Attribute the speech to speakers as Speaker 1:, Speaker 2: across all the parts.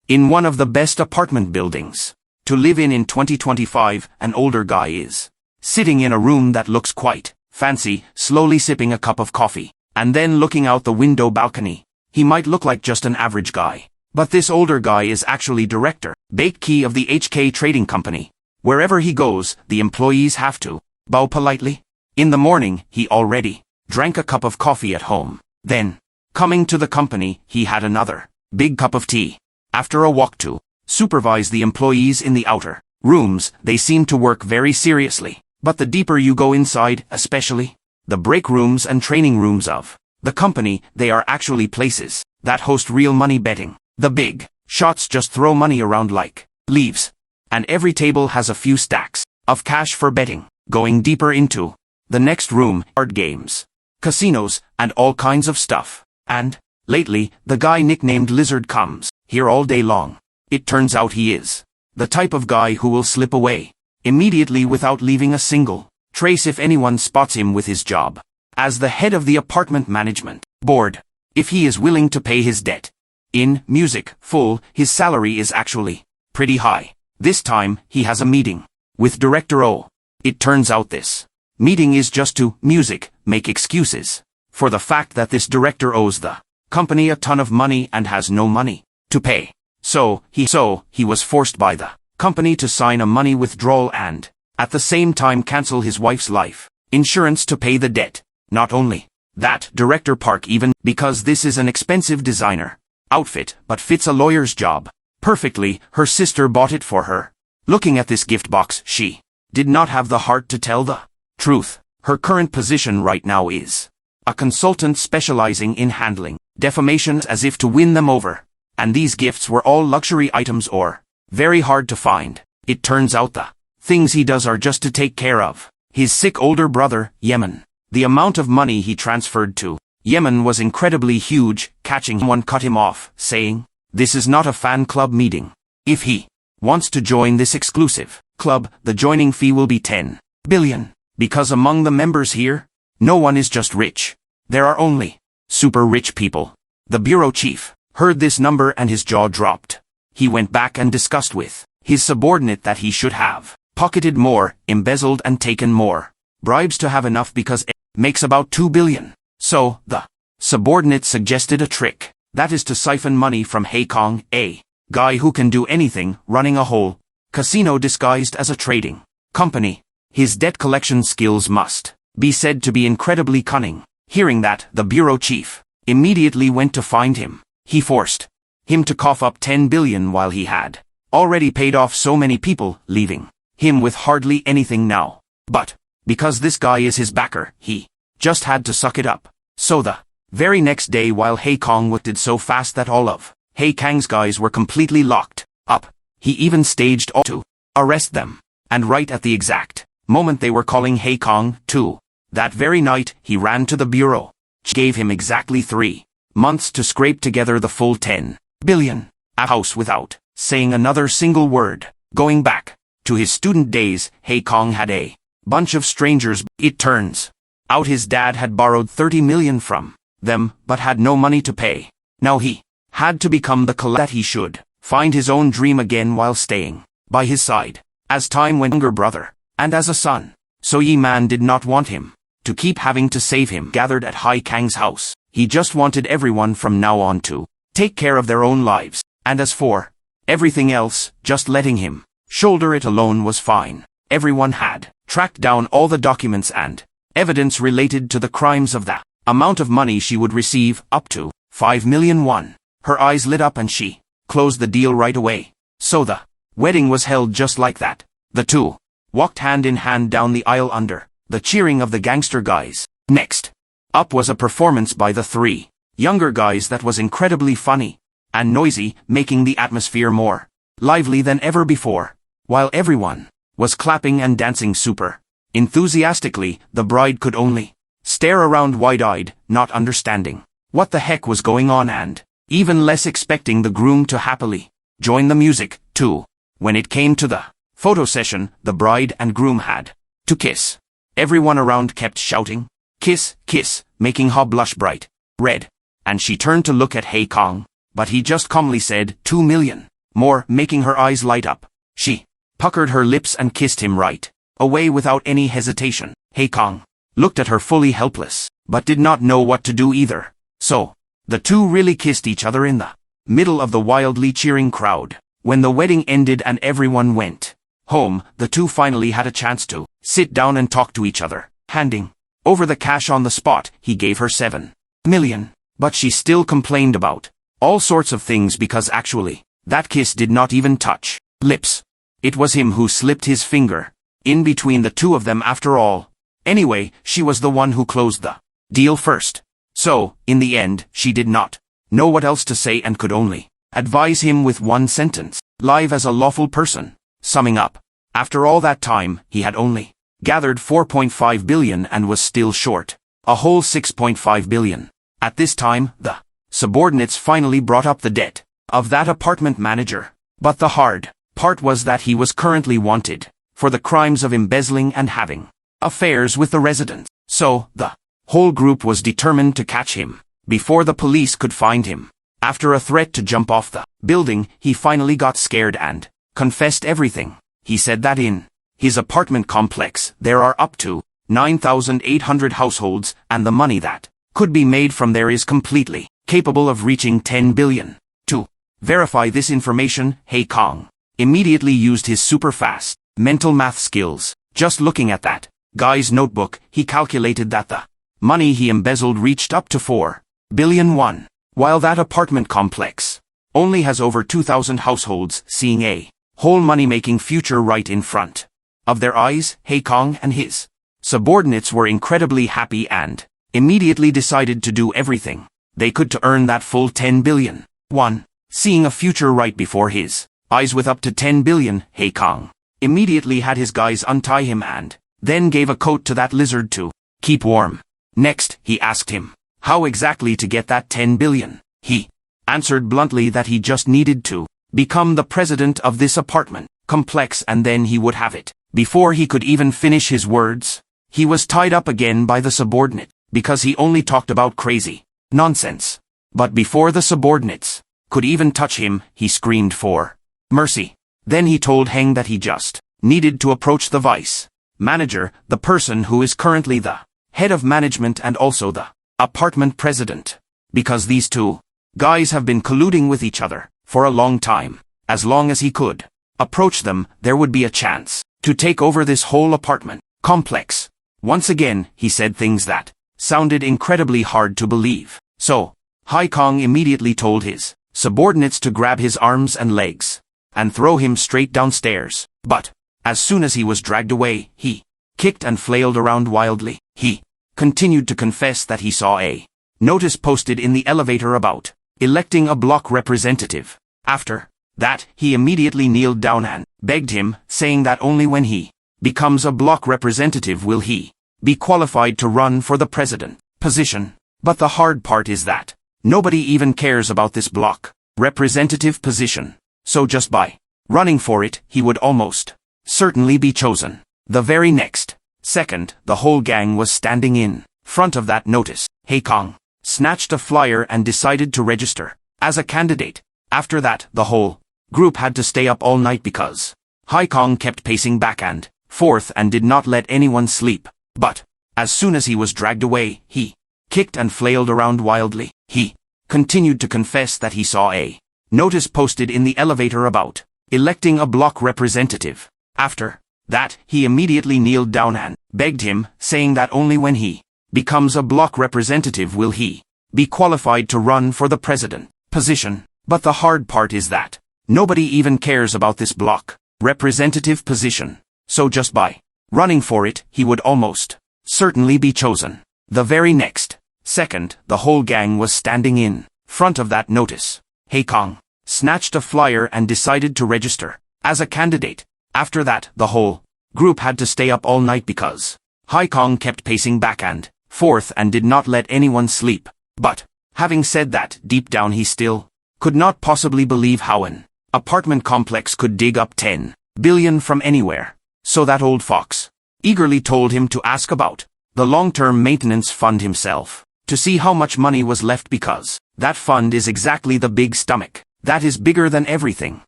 Speaker 1: in one of the best apartment buildings to live in 2025, an older guy is sitting in a room that looks quite fancy, slowly sipping a cup of coffee, and then looking out the window balcony. He might look like just an average guy, but this older guy is actually director, key of the HK Trading Company. Wherever he goes, the employees have to bow politely. In the morning, he already drank a cup of coffee at home. Then, coming to the company, he had another big cup of tea. After a walk to supervise the employees in the outer rooms, they seem to work very seriously. But the deeper you go inside, especially the break rooms and training rooms of the company, they are actually places that host real money betting. The big shots just throw money around like leaves, and every table has a few stacks of cash for betting. Going deeper into the next room, card games, casinos, and all kinds of stuff. And lately, the guy nicknamed Lizard comes here all day long. It turns out he is the type of guy who will slip away immediately without leaving a single trace if anyone spots him with his job as the head of the apartment management board. If he is willing to pay his debt in music full, his salary is actually pretty high. This time, he has a meeting with Director O. It turns out this meeting is just to make excuses for the fact that this director owes the company a ton of money and has no money to pay. So he was forced by the company to sign a money withdrawal and, at the same time, cancel his wife's life insurance to pay the debt. Not only that, Director Park even, because this is an expensive designer outfit but fits a lawyer's job perfectly, her sister bought it for her. Looking at this gift box, she did not have the heart to tell the truth. Her current position right now is a consultant specializing in handling defamations as if to win them over. And these gifts were all luxury items or very hard to find. It turns out the things he does are just to take care of his sick older brother, Yemen. The amount of money he transferred to Yemen was incredibly huge. Catching one cut him off, saying, "This is not a fan club meeting. If he wants to join this exclusive club, the joining fee will be 10 billion. Because among the members here, no one is just rich. There are only super rich people." The bureau chief heard this number and his jaw dropped. He went back and discussed with his subordinate that he should have pocketed more, embezzled and taken more bribes to have enough because it makes about 2 billion. So, the subordinate suggested a trick. That is to siphon money from Kong, a guy who can do anything, running a whole casino disguised as a trading company. His debt collection skills must be said to be incredibly cunning. Hearing that, the bureau chief immediately went to find him. He forced him to cough up 10 billion while he had already paid off so many people, leaving him with hardly anything now. But because this guy is his backer, he just had to suck it up. So the very next day, while Kong did so fast that all of Kang's guys were completely locked up, he even staged to arrest them. And right at the exact moment they were calling Kong too, that very night, he ran to the bureau, gave him exactly 3 months to scrape together the full 10 billion. A house without saying another single word. Going back to his student days, Kong had a bunch of strangers. It turns out his dad had borrowed 30 million from them, but had no money to pay. Now he had to become the that he should find his own dream again while staying by his side. As time went, younger brother, and as a son. So Man did not want him to keep having to save him. Gathered at Kang's house. He just wanted everyone from now on to take care of their own lives. And as for everything else, just letting him shoulder it alone was fine. Everyone had tracked down all the documents and evidence related to the crimes of the amount of money she would receive, up to 5 million won. Her eyes lit up and she closed the deal right away. So the wedding was held just like that. The two walked hand in hand down the aisle under the cheering of the gangster guys. Next up was a performance by the 3 younger guys that was incredibly funny and noisy, making the atmosphere more lively than ever before. While everyone was clapping and dancing super enthusiastically, the bride could only stare around wide-eyed, not understanding what the heck was going on and even less expecting the groom to happily join the music, too. When it came to the photo session, the bride and groom had to kiss. Everyone around kept shouting, "Kiss, kiss," making her blush bright red. And she turned to look at Kong, but he just calmly said, 2 million. more, making her eyes light up. She puckered her lips and kissed him right away without any hesitation. Hei Kong looked at her fully helpless, but did not know what to do either. So, the two really kissed each other in the middle of the wildly cheering crowd. When the wedding ended and everyone went home, the two finally had a chance to sit down and talk to each other. Handing over the cash on the spot, he gave her 7 million. But she still complained about all sorts of things because actually, that kiss did not even touch lips. It was him who slipped his finger in between the two of them after all. Anyway, she was the one who closed the deal first. So, in the end, she did not know what else to say and could only advise him with one sentence: live as a lawful person. Summing up, after all that time, he had only gathered 4.5 billion and was still short a whole 6.5 billion. At this time, the subordinates finally brought up the debt of that apartment manager. But the hard part was that he was currently wanted for the crimes of embezzling and having affairs with the residents. So, the whole group was determined to catch him before the police could find him. After a threat to jump off the building, he finally got scared and confessed everything. He said that in his apartment complex there are up to 9,800 households, and the money that could be made from there is completely capable of reaching 10 billion. To verify this information, Hei Kong immediately used his super fast mental math skills. Just looking at that guy's notebook, he calculated that the money he embezzled reached up to 4 billion won, while that apartment complex only has over 2,000 households, seeing a whole money-making future right in front of their eyes. Hei Kong and his subordinates were incredibly happy and immediately decided to do everything they could to earn that full 10 billion won. Seeing a future right before his eyes with up to 10 billion, Hei Kong immediately had his guys untie him and then gave a coat to that lizard to keep warm. Next, he asked him how exactly to get that 10 billion. He answered bluntly that he just needed to become the president of this apartment complex and then he would have it. Before he could even finish his words, he was tied up again by the subordinate, because he only talked about crazy nonsense. But before the subordinates could even touch him, he screamed for mercy. Then he told Heng that he just needed to approach the vice manager, the person who is currently the head of management and also the apartment president, because these two guys have been colluding with each other for a long time. As long as he could approach them, there would be a chance to take over this whole apartment complex. Once again, he said things that sounded incredibly hard to believe. So, Hei Kong immediately told his subordinates to grab his arms and legs and throw him straight downstairs. But as soon as he was dragged away, he kicked and flailed around wildly. He continued to confess that he saw a notice posted in the elevator about electing a block representative. After that, he immediately kneeled down and begged him, saying that only when he becomes a block representative will he be qualified to run for the president position. But the hard part is that nobody even cares about this block representative position. So just by running for it, he would almost certainly be chosen. The very next second, the whole gang was standing in front of that notice. Hei Kong snatched a flyer and decided to register as a candidate. After that, the whole group had to stay up all night because Hei Kong kept pacing back and forth and did not let anyone sleep. But as soon as he was dragged away, he kicked and flailed around wildly. He continued to confess that he saw a notice posted in the elevator about electing a block representative. After that, he immediately kneeled down and begged him, saying that only when he becomes a block representative will he be qualified to run for the president position. But the hard part is that nobody even cares about this block representative position. So just by running for it, he would almost certainly be chosen. The very next second, the whole gang was standing in front of that notice. Hei Kong snatched a flyer and decided to register as a candidate. After that, the whole group had to stay up all night because Hei Kong kept pacing back and forth and did not let anyone sleep. But having said that, deep down he still could not possibly believe how an apartment complex could dig up 10 billion from anywhere. So that old fox eagerly told him to ask about the long-term maintenance fund himself, to see how much money was left, because that fund is exactly the big stomach that is bigger than everything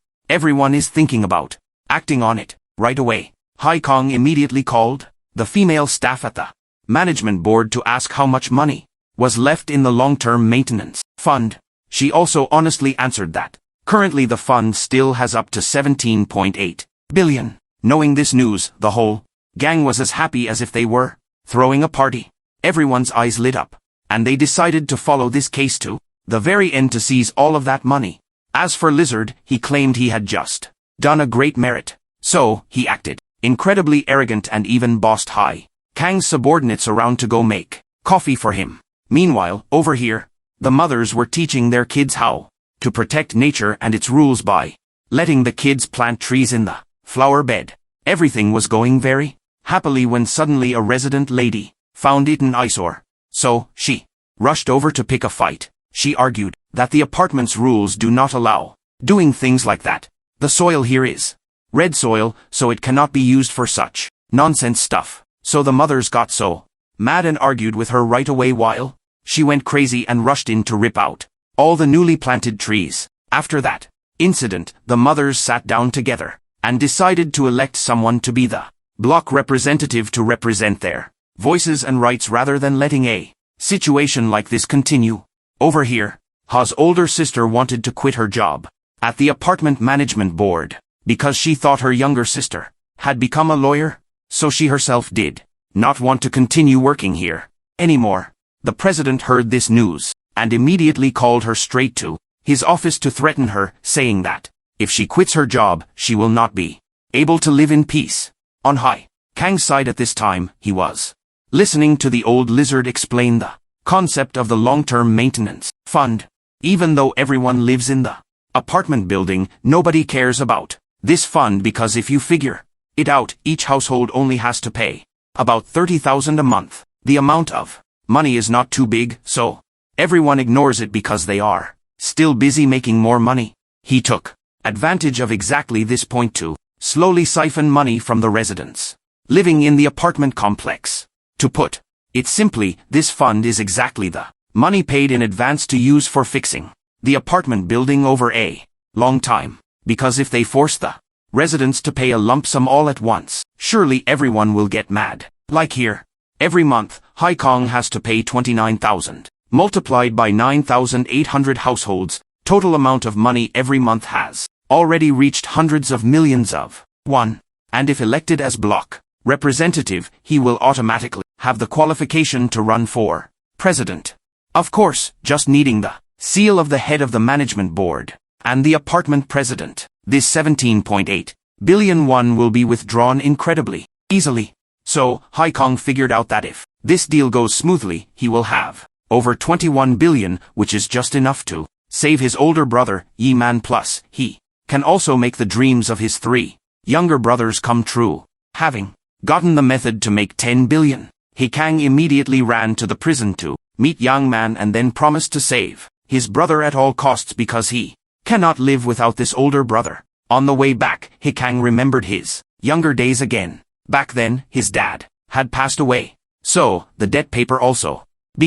Speaker 1: everyone is thinking about acting on it right away. Hai Kong immediately called the female staff at the management board to ask how much money was left in the long-term maintenance fund. She also honestly answered that currently the fund still has up to 17.8 billion. Knowing this news, the whole gang was as happy as if they were throwing a party. Everyone's eyes lit up, and they decided to follow this case to the very end to seize all of that money. As for Lizard, he claimed he had just done a great merit, so he acted incredibly arrogant and even bossed Hai Kang's subordinates around to go make coffee for him. Meanwhile, over here, the mothers were teaching their kids how to protect nature and its rules by letting the kids plant trees in the flower bed. Everything was going very happily when suddenly a resident lady found it an eyesore. So, she rushed over to pick a fight. She argued that the apartment's rules do not allow doing things like that. The soil here is red soil, so it cannot be used for such nonsense stuff. So the mothers got so mad and argued with her right away while she went crazy and rushed in to rip out all the newly planted trees. After that incident, the mothers sat down together and decided to elect someone to be the block representative to represent their voices and rights rather than letting a situation like this continue. Over here, Ha's older sister wanted to quit her job at the apartment management board because she thought her younger sister had become a lawyer, so she herself did not want to continue working here anymore. The president heard this news and immediately called her straight to his office to threaten her, saying that if she quits her job, she will not be able to live in peace. On Hai Kang's side at this time, he was listening to the old lizard explain the concept of the long-term maintenance fund. Even though everyone lives in the apartment building, nobody cares about this fund because if you figure it out, each household only has to pay about 30,000 a month. The amount of money is not too big, so everyone ignores it because they are still busy making more money. He took advantage of exactly this point to slowly siphon money from the residents living in the apartment complex. To put it simply, this fund is exactly the money paid in advance to use for fixing the apartment building over a long time. Because if they force the residents to pay a lump sum all at once, surely everyone will get mad. Like here, every month, Hai Kong has to pay 29,000. Multiplied by 9,800 households, total amount of money every month has already reached hundreds of millions of won. And if elected as block representative, he will automatically have the qualification to run for president. Of course, just needing the seal of the head of the management board and the apartment president. This 17.8 billion won will be withdrawn incredibly easily. So, Hai Kong figured out that if this deal goes smoothly, he will have over 21 billion, which is just enough to save his older brother, Yi Man, plus he can also make the dreams of his 3 younger brothers come true. Having gotten the method to make 10 billion, Hai Kang immediately ran to the prison to meet Young Man and then promised to save his brother at all costs because he cannot live without this older brother. On the way back, Hai Kang remembered his younger days again. Back then, his dad had passed away, so the debt paper also